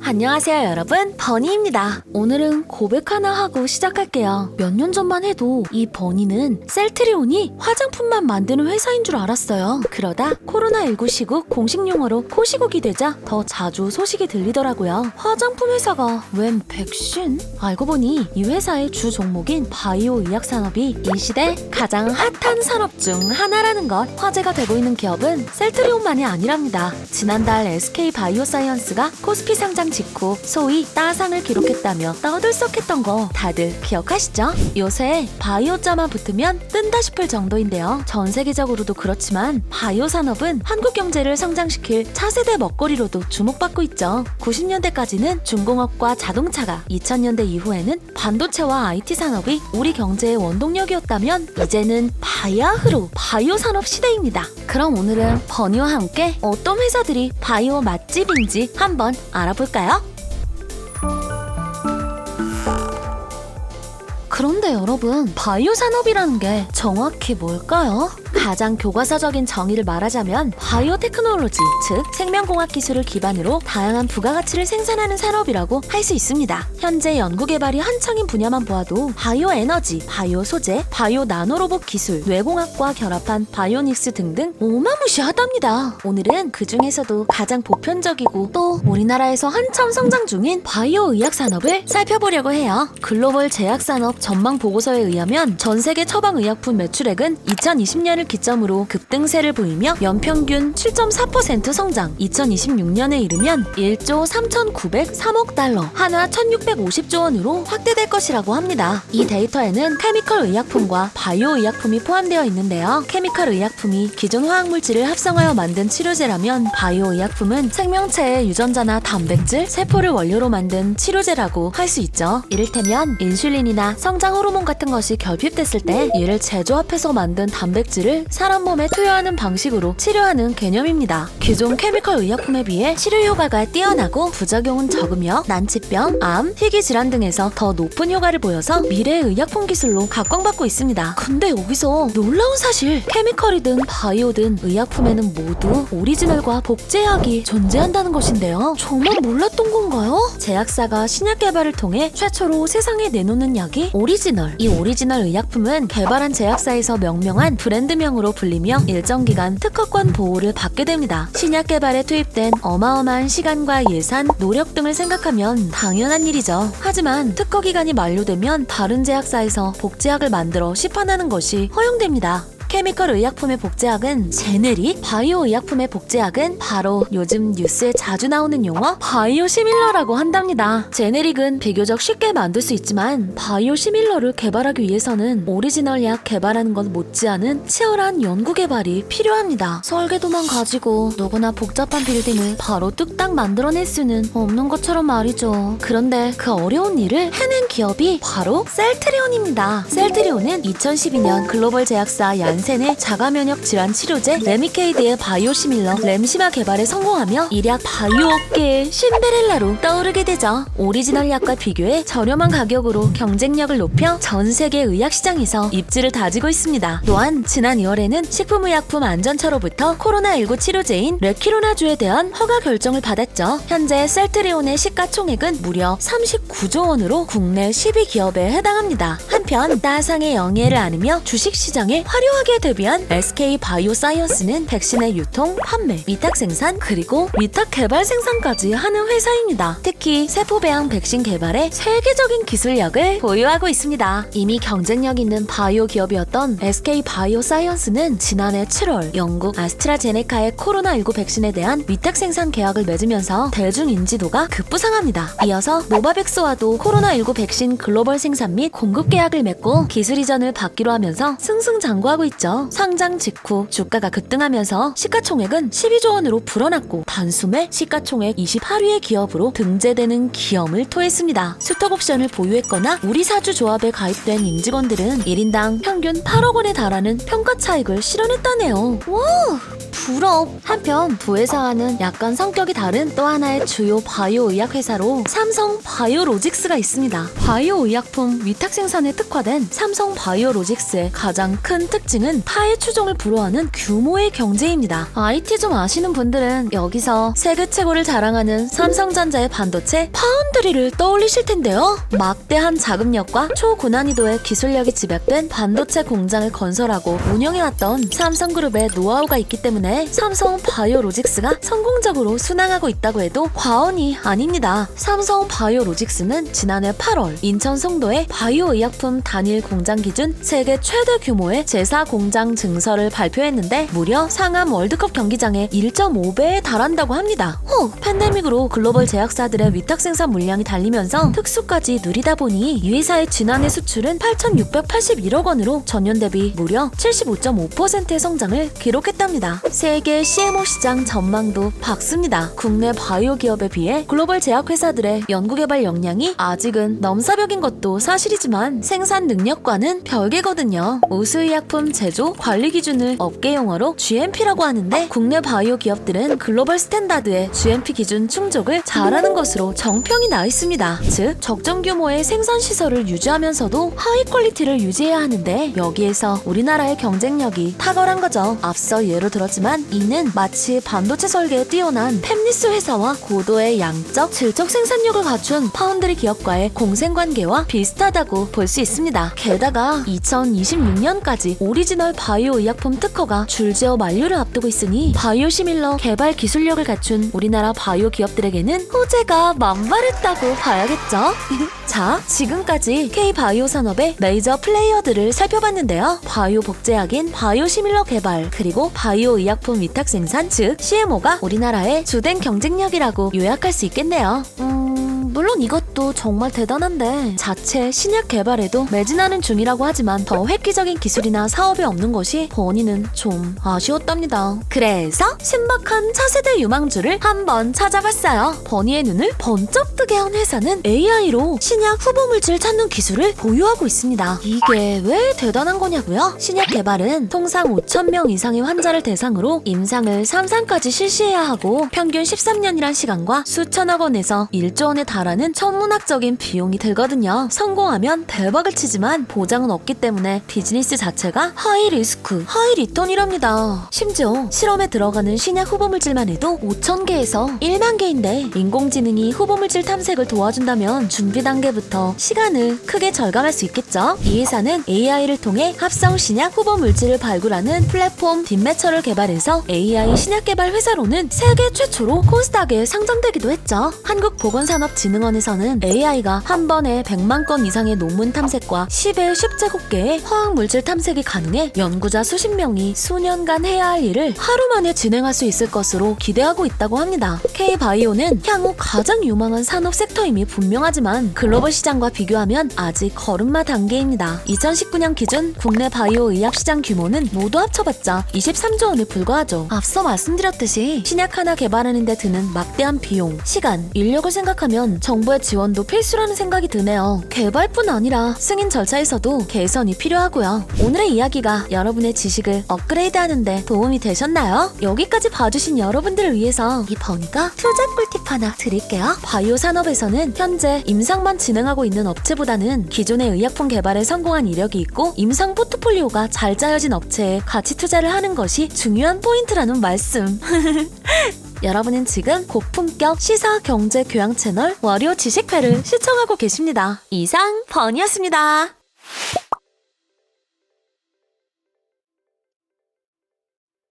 안녕하세요 여러분, 버니입니다. 오늘은 고백 하나 하고 시작할게요. 몇 년 전만 해도 이 버니는 셀트리온이 화장품만 만드는 회사인 줄 알았어요. 그러다 코로나19 시국 공식 용어로 코시국이 되자 더 자주 소식이 들리더라고요. 화장품 회사가 웬 백신? 알고 보니 이 회사의 주 종목인 바이오 의약 산업이 이 시대 가장 핫한 산업 중 하나라는 것. 화제가 되고 있는 기업은 셀트리온만이 아니랍니다. 지난달 SK 바이오사이언스가 코스피 상장 직후 소위 따상을 기록했다며 떠들썩했던 거 다들 기억하시죠? 요새 바이오자만 붙으면 뜬다 싶을 정도인데요. 전 세계적으로도 그렇지만 바이오 산업은 한국 경제를 성장시킬 차세대 먹거리로도 주목받고 있죠. 90년대까지는 중공업과 자동차가, 2000년대 이후에는 반도체와 IT 산업이 우리 경제의 원동력이었다면 이제는 바야흐로 바이오 산업 시대입니다. 그럼 오늘은 버니와 함께 어떤 회사들이 바이오 맛집인지 한번 알아볼까요? 그런데 여러분, 바이오 산업이라는 게 정확히 뭘까요? 가장 교과서적인 정의를 말하자면 바이오 테크놀로지, 즉 생명공학 기술을 기반으로 다양한 부가가치를 생산하는 산업이라고 할 수 있습니다. 현재 연구개발이 한창인 분야만 보아도 바이오 에너지, 바이오 소재, 바이오 나노로봇 기술, 뇌공학과 결합한 바이오닉스 등등 어마무시하답니다. 오늘은 그 중에서도 가장 보편적이고 또 우리나라에서 한참 성장 중인 바이오 의약 산업을 살펴보려고 해요. 글로벌 제약산업 전망 보고서에 의하면 전 세계 처방의약품 매출액은 2020년을 기점으로 급등세를 보이며 연평균 7.4% 성장, 2026년에 이르면 1조 3,903억 달러, 한화 1,650조 원으로 확대될 것이라고 합니다. 이 데이터에는 케미컬 의약품과 바이오 의약품이 포함되어 있는데요. 케미컬 의약품이 기존 화학물질을 합성하여 만든 치료제라면 바이오 의약품은 생명체의 유전자나 단백질, 세포를 원료로 만든 치료제라고 할 수 있죠. 이를테면 인슐린이나 성장 호르몬 같은 것이 결핍됐을 때 이를 재조합해서 만든 단백질을 사람 몸에 투여하는 방식으로 치료하는 개념입니다. 기존 케미컬 의약품에 비해 치료 효과가 뛰어나고 부작용은 적으며 난치병, 암, 희귀 질환 등에서 더 높은 효과를 보여서 미래의 의약품 기술로 각광받고 있습니다. 근데 여기서 놀라운 사실, 케미컬이든 바이오든 의약품에는 모두 오리지널과 복제약이 존재한다는 것인데요. 정말 몰랐던 건가요? 제약사가 신약 개발을 통해 최초로 세상에 내놓는 약이 오리지널. 이 오리지널 의약품은 개발한 제약사에서 명명한 브랜드명으로 불리며 일정 기간 특허권 보호를 받게 됩니다. 신약 개발에 투입된 어마어마한 시간과 예산, 노력 등을 생각하면 당연한 일이죠. 하지만 특허 기간이 만료되면 다른 제약사에서 복제약을 만들어 시판하는 것이 허용됩니다. 케미컬 의약품의 복제약은 제네릭, 바이오 의약품의 복제약은 바로 요즘 뉴스에 자주 나오는 용어 바이오 시밀러라고 한답니다. 제네릭은 비교적 쉽게 만들 수 있지만 바이오 시밀러를 개발하기 위해서는 오리지널 약 개발하는 것 못지않은 치열한 연구 개발이 필요합니다. 설계도만 가지고 누구나 복잡한 빌딩을 바로 뚝딱 만들어낼 수는 없는 것처럼 말이죠. 그런데 그 어려운 일을 해낸 기업이 바로 셀트리온입니다. 셀트리온은 2012년 글로벌 제약사 얀센의 자가면역 질환 치료제 레미케이드의 바이오시밀러 램시마 개발에 성공하며 일약 바이오 업계의 신데렐라로 떠오르게 되죠. 오리지널 약과 비교해 저렴한 가격으로 경쟁력을 높여 전 세계 의약 시장에서 입지를 다지고 있습니다. 또한 지난 2월에는 식품의약품 안전처로부터 코로나19 치료제인 레퀴로나주에 대한 허가 결정을 받았죠. 현재 셀트리온의 시가총액은 무려 39조 원으로 국내 12기업에 해당합니다. 한편 따상의 영예를 안으며 주식시장에 화려하게 데뷔한 SK 바이오사이언스는 백신의 유통, 판매, 위탁 생산, 그리고 위탁 개발 생산까지 하는 회사입니다. 특히 세포배양 백신 개발에 세계적인 기술력을 보유하고 있습니다. 이미 경쟁력 있는 바이오 기업이었던 SK 바이오사이언스는 지난해 7월 영국 아스트라제네카의 코로나19 백신에 대한 위탁 생산 계약을 맺으면서 대중 인지도가 급부상합니다. 이어서 노바백스와도 코로나19 백신 글로벌 생산 및 공급 계약을 맺고 기술 이전을 받기로 하면서 승승장구하고 있죠. 상장 직후 주가가 급등하면서 시가총액은 12조 원으로 불어났고 단숨에 시가총액 28위의 기업으로 등재되는 기염을 토했습니다. 스톡옵션을 보유했거나 우리사주 조합에 가입된 임직원들은 1인당 평균 8억 원에 달하는 평가 차익을 실현했다네요. 와, 부럽. 한편 부회사와는 약간 성격이 다른 또 하나의 주요 바이오 의약 회사로 삼성 바이오로직스가 있습니다. 바이오 의약품 위탁 생산에 특화된 삼성 바이오로직스의 가장 큰 특징은 타의 추종을 불허하는 규모의 경제입니다. IT 좀 아시는 분들은 여기서 세계 최고를 자랑하는 삼성전자의 반도체 파운드리를 떠올리실 텐데요. 막대한 자금력과 초고난이도의 기술력이 집약된 반도체 공장을 건설하고 운영해왔던 삼성그룹의 노하우가 있기 때문에 삼성 바이오로직스가 성공적으로 순항하고 있다고 해도 과언이 아닙니다. 삼성 바이오로직스는 지난해 8월 인천 송도의 바이오의약품 단일 공장 기준 세계 최대 규모의 제사 공장 증설을 발표했는데 무려 상암 월드컵 경기장의 1.5배에 달한다고 합니다. 팬데믹으로 글로벌 제약사들의 위탁 생산 물량이 달리면서 특수까지 누리다 보니 이 회사의 지난해 수출은 8,681억 원으로 전년 대비 무려 75.5%의 성장을 기록했답니다. 세계 CMO 시장 전망도 밝습니다. 국내 바이오 기업에 비해 글로벌 제약 회사들의 연구개발 역량이 아직은 넘사벽인 것도 사실이지만 생산 능력과는 별개거든요. 우수의약품 제조 관리 기준을 업계 용어로 GMP라고 하는데 국내 바이오 기업들은 글로벌 스탠다드의 GMP 기준 충족을 잘하는 것으로 정평이 나 있습니다. 즉 적정 규모의 생산 시설을 유지하면서도 하이 퀄리티를 유지해야 하는데 여기에서 우리나라의 경쟁력이 탁월한 거죠. 앞서 예로 들었지만 이는 마치 반도체 설계에 뛰어난 팹리스 회사와 고도의 양적, 질적 생산력을 갖춘 파운드리 기업과의 공생관계와 비슷하다고 볼 수 있습니다. 게다가 2026년까지 오리지널 바이오 의약품 특허가 줄지어 만료를 앞두고 있으니 바이오시밀러 개발 기술력을 갖춘 우리나라 바이오 기업들에게는 호재가 만발했다고 봐야겠죠? 자, 지금까지 K-바이오 산업의 메이저 플레이어들을 살펴봤는데요. 바이오 복제약인 바이오시밀러 개발, 그리고 바이오 의약품 위탁 생산, 즉 CMO가 우리나라의 주된 경쟁력이라고 요약할 수 있겠네요. 물론 이것도 정말 대단한데 자체 신약 개발에도 매진하는 중이라고 하지만 더 획기적인 기술이나 사업이 없는 것이 버니는 좀 아쉬웠답니다. 그래서 신박한 차세대 유망주를 한번 찾아봤어요. 버니의 눈을 번쩍 뜨게 한 회사는 AI로 신약 후보물질 찾는 기술을 보유하고 있습니다. 이게 왜 대단한 거냐고요? 신약 개발은 통상 5,000명 이상의 환자를 대상으로 임상을 3상까지 실시해야 하고 평균 13년이란 시간과 수천억 원에서 1조 원에 달하는 천문학적인 비용이 들거든요. 성공하면 대박을 치지만 보장은 없기 때문에 비즈니스 자체가 하이 리스크, 하이 리턴이랍니다. 심지어 실험에 들어가는 신약 후보물질만 해도 5,000개에서 1만 개인데 인공지능이 후보물질 탐색을 도와준다면 준비 단계부터 시간을 크게 절감할 수 있겠죠. 이 회사는 AI를 통해 합성 신약 후보물질을 발굴하는 플랫폼 딥매처를 개발해서 AI 신약 개발 회사로는 세계 최초로 코스닥에 상장되기도 했죠. 한국보건산업진흥원에서는 AI가 한 번에 100만 건 이상의 논문 탐색과 10의 10제곱개의 화학물질 탐색이 가능해 연구자 수십 명이 수년간 해야 할 일을 하루 만에 진행할 수 있을 것으로 기대하고 있다고 합니다. K-바이오는 향후 가장 유망한 산업 섹터임이 분명하지만 글로벌 시장과 비교하면 아직 걸음마 단계입니다. 2019년 기준 국내 바이오 의약 시장 규모는 모두 합쳐봤자 23조 원에 불과하죠. 앞서 말씀드렸듯이 신약 하나 개발하는 데 드는 막대한 비용, 시간, 인력을 생각하면 정부의 지원도 필수라는 생각이 드네요. 개발뿐 아니라 승인 절차에서도 개선이 필요하고요. 오늘의 이야기가 여러분의 지식을 업그레이드하는 데 도움이 되셨나요? 여기까지 봐주신 여러분들을 위해서 이 버니가 투자 꿀팁 하나 드릴게요. 바이오 산업에서는 현재 임상만 진행하고 있는 업체보다는 기존의 의약품 개발에 성공한 이력이 있고 임상 포트폴리오가 잘 짜여진 업체에 가치 투자를 하는 것이 중요한 포인트라는 말씀. 여러분은 지금 고품격 시사 경제 교양 채널 월요 지식회를 시청하고 계십니다. 이상 버니였습니다.